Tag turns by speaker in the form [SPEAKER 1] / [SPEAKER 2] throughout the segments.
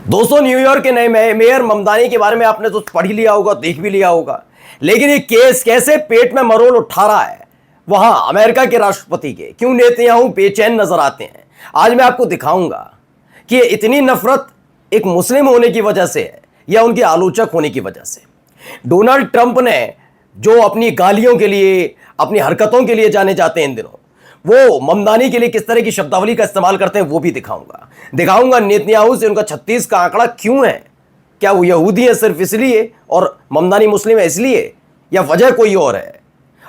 [SPEAKER 1] दोस्तों, न्यूयॉर्क के नए मेयर ममदानी के बारे में आपने तो पढ़ ही लिया होगा, देख भी लिया होगा, लेकिन ये केस कैसे पेट में मरोड़ उठा रहा है वहां अमेरिका के राष्ट्रपति के। क्यों नेतन्याहू बेचैन नजर आते हैं, आज मैं आपको दिखाऊंगा कि इतनी नफरत एक मुस्लिम होने की वजह से है या उनके आलोचक होने की वजह से। डोनाल्ड ट्रंप ने जो अपनी गालियों के लिए, अपनी हरकतों के लिए जाने जाते हैं इन दिनों, वो ममदानी के लिए किस तरह की शब्दावली का इस्तेमाल करते हैं वो भी दिखाऊंगा नेतन्याहू से उनका 36 का आंकड़ा क्यों है। क्या वो यहूदी है सिर्फ इसलिए और ममदानी मुस्लिम है इसलिए, या वजह कोई और है?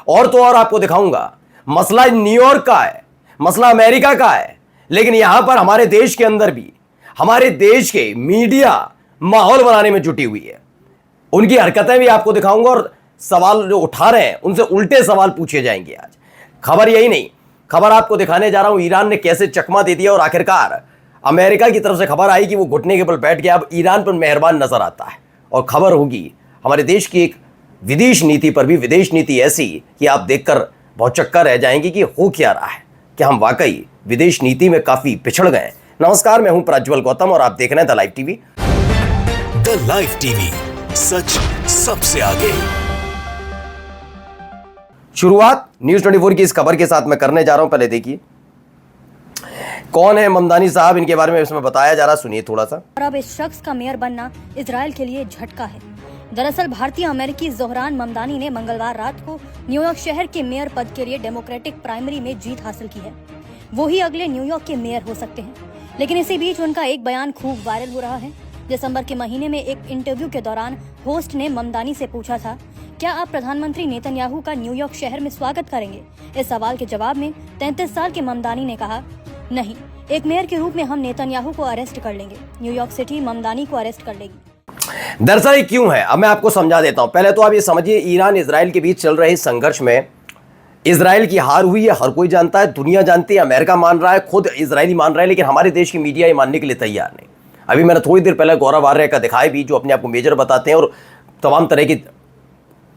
[SPEAKER 1] और तो और आपको दिखाऊंगा मसला न्यूयॉर्क का है, मसला अमेरिका का है, लेकिन यहां पर हमारे देश के अंदर भी हमारे देश के मीडिया माहौल बनाने में जुटी हुई है। उनकी हरकतें भी आपको दिखाऊंगा और सवाल जो उठा रहे हैं उनसे उल्टे सवाल पूछे जाएंगे। आज खबर यही नहीं, खबर आपको दिखाने जा रहा हूं ईरान ने कैसे चकमा दे दिया और आखिरकार अमेरिका की तरफ से खबर आई कि वो घुटने के बल बैठ गया, अब ईरान पर मेहरबान नजर आता है। और खबर होगी हमारे देश की एक विदेश नीति पर भी, विदेश नीति ऐसी कि आप देखकर बहुत चक्कर रह जाएंगे कि हो क्या रहा है, कि हम वाकई विदेश नीति में काफी पिछड़ गए। नमस्कार, मैं हूं प्रज्वल गौतम और आप देख रहे हैं the live TV.
[SPEAKER 2] The live TV, सच सबसे आगे।
[SPEAKER 1] शुरुआत न्यूज 24 की इस खबर के साथ मैं करने जा रहा हूं। पहले देखिए कौन है ममदानी साहब, इनके बारे में इसमें बताया जा रहा, सुनिए थोड़ा सा।
[SPEAKER 3] और अब इस शख्स का मेयर बनना इजराइल के लिए झटका है। दरअसल भारतीय अमेरिकी जोहरान ममदानी ने मंगलवार रात को न्यूयॉर्क शहर के मेयर पद के लिए डेमोक्रेटिक प्राइमरी में जीत हासिल की है। वो ही अगले न्यूयॉर्क के मेयर हो सकते हैं, लेकिन इसी बीच उनका एक बयान खूब वायरल हो रहा है। दिसंबर के महीने में एक इंटरव्यू के दौरान होस्ट ने ममदानी से पूछा था, क्या आप प्रधानमंत्री नेतन्याहू का न्यूयॉर्क शहर में स्वागत करेंगे? इस सवाल के जवाब में 33 साल के ममदानी ने कहा, नहीं, एक मेयर के रूप में हम नेतन्याहू को अरेस्ट कर लेंगे, न्यूयॉर्क सिटी ममदानी को अरेस्ट कर लेगी।
[SPEAKER 1] दरअसल ये क्यों है, अब मैं आपको समझा देता हूं। पहले तो आप ये समझिए, ईरान इजराइल के बीच चल रहे संघर्ष में इजराइल की हार हुई है, हर कोई जानता है, दुनिया जानती है, अमेरिका मान रहा है, खुद इजरायली मान रहा है, लेकिन हमारे देश की मीडिया ये मानने के लिए तैयार नहीं। अभी मैंने थोड़ी देर पहले गौरव आर्य का दिखाया भी, जो अपने आप को मेजर बताते हैं और तमाम तरह की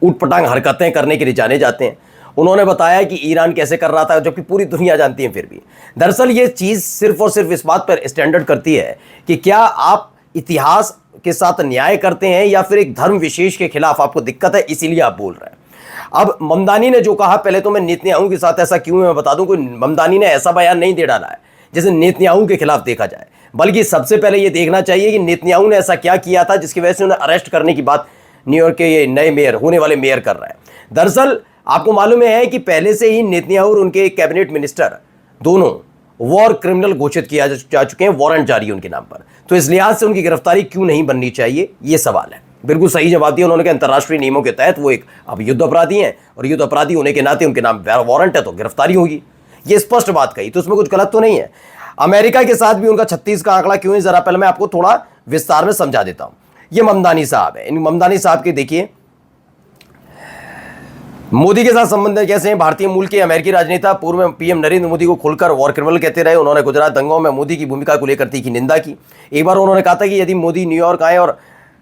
[SPEAKER 1] ऊटपटांग हरकतें करने के लिए जाने जाते हैं। उन्होंने बताया कि ईरान कैसे कर रहा था, जबकि पूरी दुनिया जानती है फिर भी। दरअसल ये चीज़ सिर्फ और सिर्फ इस बात पर स्टैंडर्ड करती है कि क्या आप इतिहास के साथ न्याय करते हैं या फिर एक धर्म विशेष के खिलाफ आपको दिक्कत है, इसीलिए आप बोल रहे हैं। अब ममदानी ने जो कहा, पहले तो मैं नेतन्याहू के साथ ऐसा क्यों है मैं बता दूं। कोई ममदानी ने ऐसा बयान नहीं दे डाला है जैसे नेतन्याहू के खिलाफ देखा जाए, बल्कि सबसे पहले ये देखना चाहिए कि नेतन्याहू ने ऐसा क्या किया था जिसकी वजह से उन्हें अरेस्ट करने की बात न्यूयॉर्क के ये नए मेयर, होने वाले मेयर कर रहे हैं। दरअसल आपको मालूम है कि पहले से ही नेतन्याहू और उनके कैबिनेट मिनिस्टर दोनों वॉर क्रिमिनल घोषित किया जा चुके हैं, वारंट जारी है उनके नाम पर। तो इस लिहाज से उनकी गिरफ्तारी क्यों नहीं बननी चाहिए, ये सवाल है। बिल्कुल सही जवाब दिया उन्होंने कि अंतर्राष्ट्रीय नियमों के तहत वो एक अब युद्ध अपराधी हैं और युद्ध अपराधी होने के नाते उनके नाम वारंट है तो गिरफ्तारी होगी, ये स्पष्ट बात कही, तो उसमें कुछ गलत तो नहीं है। अमेरिका के साथ भी उनका 36 का आंकड़ा क्यों है, जरा पहले मैं आपको थोड़ा विस्तार में समझा देता हूं। ये ममदानी साहब है, इन ममदानी साहब के देखिए मोदी के साथ संबंध कैसे हैं। भारतीय मूल के अमेरिकी राजनेता पूर्व पीएम नरेंद्र मोदी को खुलकर वॉर क्रिमिनल कहते रहे। उन्होंने गुजरात दंगों में मोदी की भूमिका को लेकर तीखी निंदा की। एक बार उन्होंने कहा था कि यदि मोदी न्यूयॉर्क आए और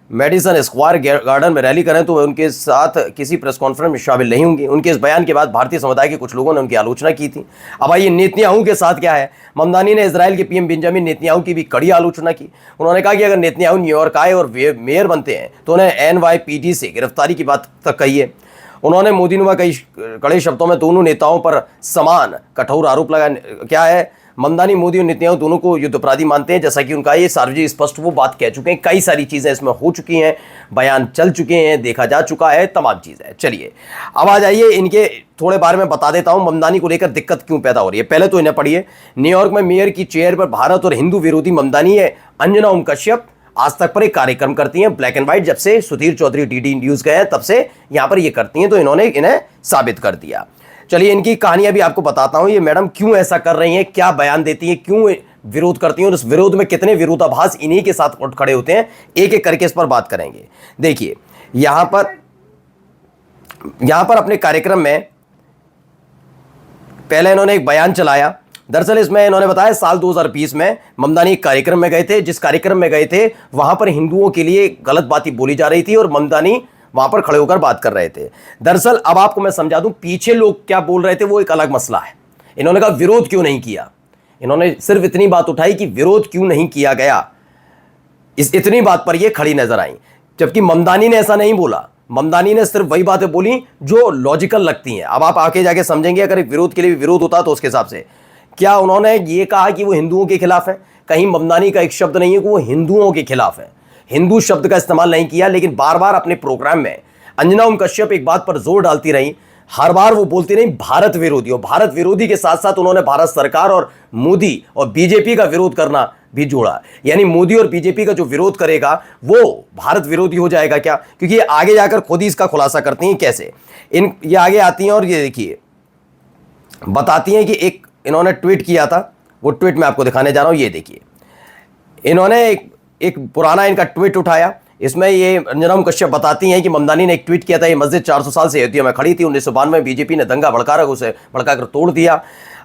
[SPEAKER 1] मेडिसन स्क्वायर गार्डन में रैली करें तो वे उनके साथ किसी प्रेस कॉन्फ्रेंस में शामिल नहीं होंगे। उनके इस बयान के बाद भारतीय समुदाय के कुछ लोगों ने उनकी आलोचना की थी। अब आइए नेतन्याहू के साथ क्या है। ममदानी ने इजराइल के पीएम बेंजामिन नेतन्याहू की भी कड़ी आलोचना की। उन्होंने कहा कि अगर नेतन्याहू न्यूयॉर्क आए और मेयर बनते हैं तो उन्हें NYPD से गिरफ्तारी की बात तक कही है। उन्होंने मोदीनुमा कई कड़े शब्दों में दोनों नेताओं पर समान कठोर आरोप लगाया। क्या है, ममदानी मोदी और नेतन्याहू दोनों को युद्ध अपराधी मानते हैं, जैसा कि उनका ये सार्वजनिक स्पष्ट वो बात कह चुके हैं। कई सारी चीज़ें इसमें हो चुकी हैं, बयान चल चुके हैं, देखा जा चुका है, तमाम चीज़ें। चलिए अब आ जाइए, इनके थोड़े बारे में बता देता हूं ममदानी को लेकर दिक्कत क्यों पैदा हो रही है। पहले तो इन्हें पढ़िए, न्यूयॉर्क में मेयर की चेयर पर भारत और हिंदू विरोधी ममदानी है। अंजना ओम कश्यप आज तक पर एक कार्यक्रम करती हैं, ब्लैक एंड व्हाइट। जब से सुधीर चौधरी DD न्यूज गए तब से यहां पर ये करती हैं, तो इन्होंने इन्हें साबित कर दिया। चलिए इनकी कहानियां भी आपको बताता हूं, ये मैडम क्यों ऐसा कर रही हैं, क्या बयान देती हैं, क्यों विरोध करती हैं और उस विरोध में कितने विरोधाभास इन्हीं के साथ उठ खड़े होते हैं। एक एक करके इस पर बात करेंगे। देखिए यहां पर अपने कार्यक्रम में पहले इन्होंने एक बयान चलाया। दरअसल इसमें इन्होंने बताया साल 2020 में ममदानी एक कार्यक्रम में गए थे। जिस कार्यक्रम में गए थे वहां पर हिंदुओं के लिए गलत बातें बोली जा रही थी और ममदानी वहां पर खड़े होकर बात कर रहे थे। दरअसल अब आपको मैं समझा दूं पीछे लोग क्या बोल रहे थे, वो एक अलग मसला है। इन्होंने कहा विरोध क्यों नहीं किया, इन्होंने सिर्फ इतनी बात उठाई कि विरोध क्यों नहीं किया गया। इस इतनी बात पर ये खड़ी नजर आई, जबकि ममदानी ने ऐसा नहीं बोला। ममदानी ने सिर्फ वही बातें बोली जो लॉजिकल लगती हैं। अब आप आके जाके समझेंगे, अगर एक विरोध के लिए विरोध होता तो उसके हिसाब से क्या उन्होंने ये कहा कि वो हिंदुओं के खिलाफ है? कहीं ममदानी का एक शब्द नहीं है कि वो हिंदुओं के खिलाफ है, हिंदू शब्द का इस्तेमाल नहीं किया। लेकिन बार बार अपने प्रोग्राम में अंजना ओम कश्यप एक बात पर जोर डालती रही, हर बार वो बोलती रही भारत विरोधी, और भारत विरोधी के साथ साथ उन्होंने भारत सरकार और मोदी और बीजेपी का विरोध करना भी जोड़ा। यानी मोदी और बीजेपी का जो विरोध करेगा वो भारत विरोधी हो जाएगा क्या? क्योंकि ये आगे जाकर खुद ही इसका खुलासा करती हैं कैसे। ये आगे आती हैं और ये देखिए बताती हैं कि एक इन्होंने ट्वीट किया था, वो ट्वीट मैं आपको दिखाने जा रहा हूं। ये देखिए, इन्होंने एक पुराना इनका ट्वीट उठाया। इसमें ये अंजना ओम कश्यप बताती हैं कि ममदानी ने एक ट्वीट किया था, ये मस्जिद 400 साल से अयोध्या में खड़ी थी, 1992 में बीजेपी ने दंगा भड़का उसे भड़काकर तोड़ दिया।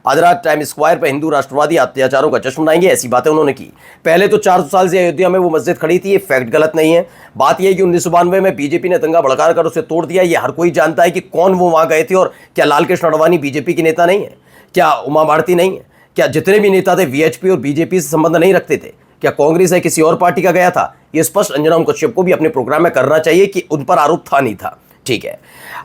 [SPEAKER 1] आज रात टाइम स्क्वायर पर हिंदू राष्ट्रवादी अत्याचारों का जश्न मनाएंगे, ऐसी बातें उन्होंने की। पहले तो 400 साल से अयोध्या में वो मस्जिद खड़ी थी, ये फैक्ट गलत नहीं है। बात यह है कि 1992 में बीजेपी ने दंगा भड़काकर उसे तोड़ दिया। ये हर कोई जानता है कि कौन वो वहां गए थे। और क्या लाल कृष्ण आडवाणी बीजेपी के नेता नहीं है? क्या उमा भारती नहीं है? क्या जितने भी नेता थे वीएचपी और बीजेपी से संबंध नहीं रखते थे? क्या कांग्रेस है किसी और पार्टी का गया था? ये स्पष्ट अंजना ओम कश्यप को भी अपने प्रोग्राम में करना चाहिए कि उन पर आरोप था नहीं था। ठीक है,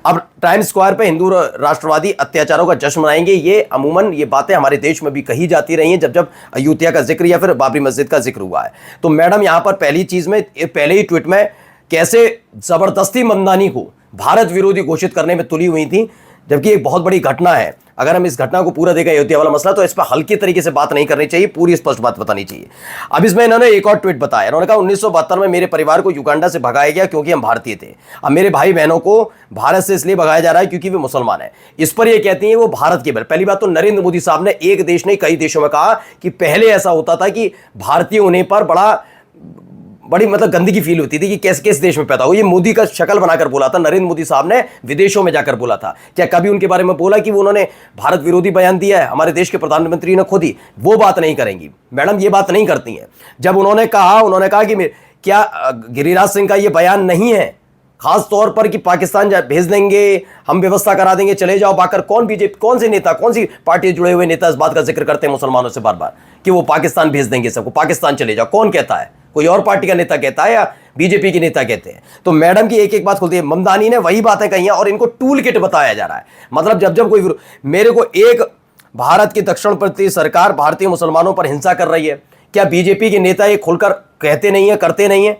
[SPEAKER 1] अब टाइम स्क्वायर पे हिंदू राष्ट्रवादी अत्याचारों का जश्न मनाएंगे, ये अमूमन ये बातें हमारे देश में भी कही जाती रही हैं जब जब अयोध्या का जिक्र या फिर बाबरी मस्जिद का जिक्र हुआ है। तो मैडम यहां पर पहली चीज में, पहले ही ट्वीट में कैसे जबरदस्ती ममदानी को भारत विरोधी घोषित करने में तुली हुई थी, जबकि एक बहुत बड़ी घटना है। अगर हम इस घटना को पूरा देखें, अयोध्या वाला मसला, तो इस पर हल्के तरीके से बात नहीं करनी चाहिए, पूरी स्पष्ट बात बतानी चाहिए। अब इसमें इन्होंने एक और ट्वीट बताया। इन्होंने कहा 1972 में मेरे परिवार को युगांडा से भगाया गया क्योंकि हम भारतीय थे। अब मेरे भाई बहनों को भारत से इसलिए भगाया जा रहा है क्योंकि वे मुसलमान हैं। इस पर यह कहती हैं वो भारत के। पहली बात तो नरेंद्र मोदी साहब ने एक देश नहीं कई देशों में कहा कि पहले ऐसा होता था कि भारतीय होने पर बड़ी मतलब गंदगी फील होती थी कि किस देश में पैदा हो। ये मोदी का शक्ल बनाकर बोला था, नरेंद्र मोदी साहब ने विदेशों में जाकर बोला था। क्या कभी उनके बारे में बोला कि वो उन्होंने भारत विरोधी बयान दिया है? हमारे देश के प्रधानमंत्री ने खुद ही वो बात नहीं करेंगी मैडम, ये बात नहीं करती हैं। जब उन्होंने कहा कि क्या गिरिराज सिंह का ये बयान नहीं है खास तौर पर कि पाकिस्तान भेज देंगे, हम व्यवस्था करा देंगे, चले जाओ बाकर, बीजेपी कौन से नेता, कौन सी पार्टी से जुड़े हुए नेता इस बात का जिक्र करते हैं मुसलमानों से बार बार कि वो पाकिस्तान भेज देंगे सबको, पाकिस्तान चले जाओ? कौन कहता है? कोई और पार्टी का नेता कहता है या बीजेपी के नेता कहते हैं? तो मैडम की एक एक बात खुलती है। ममदानी ने वही बातें कही हैं और इनको टूल किट बताया जा रहा है। मतलब जब कोई, मेरे को एक भारत की दक्षिणपंथी सरकार भारतीय मुसलमानों पर हिंसा कर रही है, क्या बीजेपी के नेता ये खुलकर कहते नहीं है, करते नहीं है?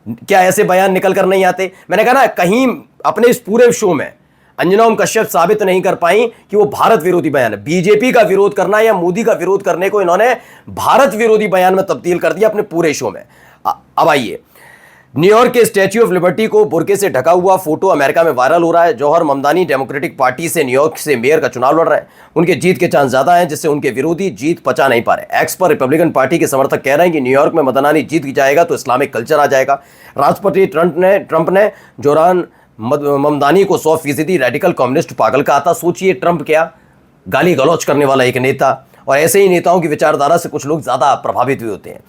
[SPEAKER 1] क्या ऐसे बयान निकल कर नहीं आते? मैंने कहा ना, कहीं अपने इस पूरे शो में अंजना ओम कश्यप साबित नहीं कर पाई कि वो भारत विरोधी बयान है। बीजेपी का विरोध करना या मोदी का विरोध करने को इन्होंने भारत विरोधी बयान में तब्दील कर दिया अपने पूरे शो में। अब आइए, न्यूयॉर्क के स्टैच्यू ऑफ लिबर्टी को बुर्के से ढका हुआ फोटो अमेरिका में वायरल हो रहा है। जौहर ममदानी डेमोक्रेटिक पार्टी से न्यूयॉर्क से मेयर का चुनाव लड़ रहे हैं। उनके जीत के चांस ज्यादा हैं, जिससे उनके विरोधी जीत पचा नहीं पा रहे। एक्स पर रिपब्लिकन पार्टी के समर्थक कह रहे हैं कि न्यूयॉर्क में ममदानी जीत जाएगा तो इस्लामिक कल्चर आ जाएगा। राष्ट्रपति ट्रंप ने जोरान ममदानी को 100% रेडिकल कम्युनिस्ट पागल कहा था। सोचिए, ट्रंप क्या गाली गलौज करने वाला एक नेता, और ऐसे ही नेताओं की विचारधारा से कुछ लोग ज्यादा प्रभावित भी होते हैं।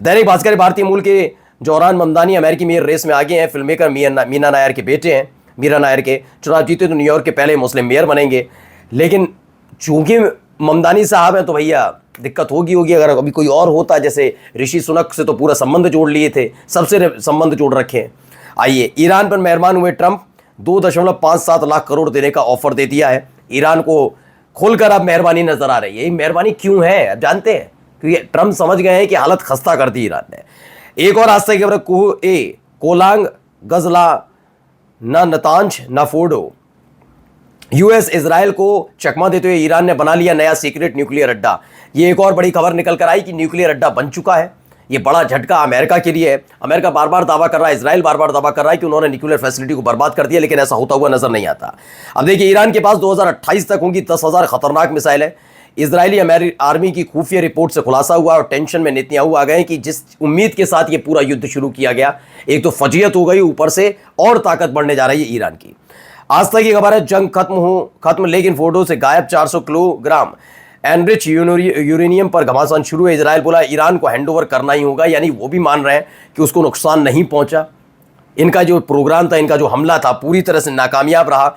[SPEAKER 1] दैनिक भास्कर, भारतीय मूल के जोरान ममदानी अमेरिकी मेयर रेस में आगे हैं। फिल्ममेकर मीना नायर के बेटे हैं। मीरा नायर के चुनाव जीते तो न्यूयॉर्क के पहले मुस्लिम मेयर बनेंगे। लेकिन चूंकि ममदानी साहब हैं तो भैया दिक्कत होगी। अगर अभी कोई और होता, जैसे ऋषि सुनक से तो पूरा संबंध जोड़ लिए थे, सबसे संबंध जोड़ रखे हैं। आइए, ईरान पर मेहरबान हुए ट्रंप, 2.57 लाख करोड़ देने का ऑफर दे दिया है। ईरान को खोलकर अब मेहरबानी नजर आ रही है। ये मेहरबानी क्यों है अब जानते हैं, क्योंकि ट्रंप समझ गए हैं कि हालत खस्ता कर दी ईरान ने। एक और आज तक खबर, कोलांग गजला ना नतांज ना फोर्डो, यूएस इजराइल को चकमा देते हुए ईरान ने बना लिया नया सीक्रेट न्यूक्लियर अड्डा। ये एक और बड़ी खबर निकल कर आई कि न्यूक्लियर अड्डा बन चुका है। ये बड़ा झटका अमेरिका के लिए है। अमेरिका बार बार दावा कर रहा है, इजराइल बार बार दावा कर रहा है कि उन्होंने न्यूक्लियर फैसिलिटी को बर्बाद कर दिया, लेकिन ऐसा होता हुआ नजर नहीं आता। अब देखिए, ईरान के पास 2028 तक होंगी 10,000 खतरनाक मिसाइल है। इजरायली आर्मी की खुफिया रिपोर्ट से खुलासा हुआ और टेंशन में नेतन्याहू आ गए कि जिस उम्मीद के साथ ये पूरा युद्ध शुरू किया गया, एक तो फजीयत हो गई, ऊपर से और ताकत बढ़ने जा रही है ईरान की। आज तक की खबर है, जंग खत्म लेकिन फोर्डो से गायब 400 किलोग्राम एनरिच यूरेनियम पर घमासान शुरू है। इजराइल बोला ईरान को हैंडओवर करना ही होगा, यानी वो भी मान रहे हैं कि उसको नुकसान नहीं पहुंचा। इनका जो प्रोग्राम था, इनका जो हमला था, पूरी तरह से नाकामयाब रहा।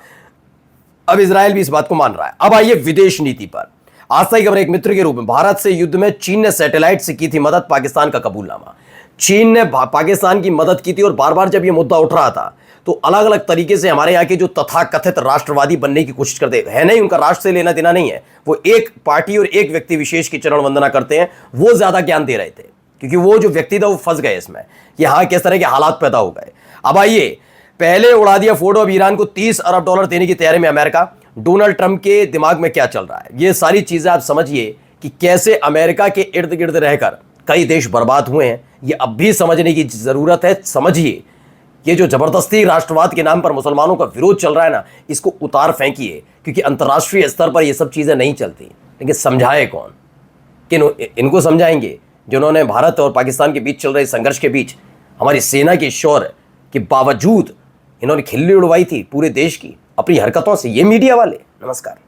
[SPEAKER 1] अब इजराइल भी इस बात को मान रहा है। अब आइए विदेश नीति पर। आज तक खबर, एक मित्र के रूप में भारत से युद्ध में चीन ने सैटेलाइट से की थी मदद, पाकिस्तान का कबूलनामा। चीन ने पाकिस्तान की मदद की थी और बार बार जब ये मुद्दा उठ रहा था तो अलग अलग तरीके से हमारे यहाँ के जो तथाकथित राष्ट्रवादी बनने की कोशिश करते हैं, नहीं उनका राष्ट्र से लेना देना नहीं है, वो एक पार्टी और एक व्यक्ति विशेष की चरण वंदना करते हैं, वो ज्यादा ज्ञान दे रहे थे क्योंकि वो जो व्यक्ति था वो फंस गए इसमें कि हाँ किस तरह के हालात पैदा हो गए। अब आइए, पहले उड़ा दिया फोटो, अब ईरान को $30 अरब देने की तैयारी में अमेरिका। डोनाल्ड ट्रंप के दिमाग में क्या चल रहा है, ये सारी चीजें आप समझिए कि कैसे अमेरिका के इर्द गिर्द रहकर कई देश बर्बाद हुए हैं, ये अब भी समझने की जरूरत है। समझिए, ये जो जबरदस्ती राष्ट्रवाद के नाम पर मुसलमानों का विरोध चल रहा है ना, इसको उतार फेंकिए क्योंकि अंतर्राष्ट्रीय स्तर पर ये सब चीजें नहीं चलती। लेकिन समझाए कौन? किन इनको समझाएंगे जिन्होंने भारत और पाकिस्तान के बीच चल रहे संघर्ष के बीच हमारी सेना के शौर्य के बावजूद इन्होंने खिल्ली उड़वाई थी पूरे देश की अपनी हरकतों से। ये मीडिया वाले। नमस्कार।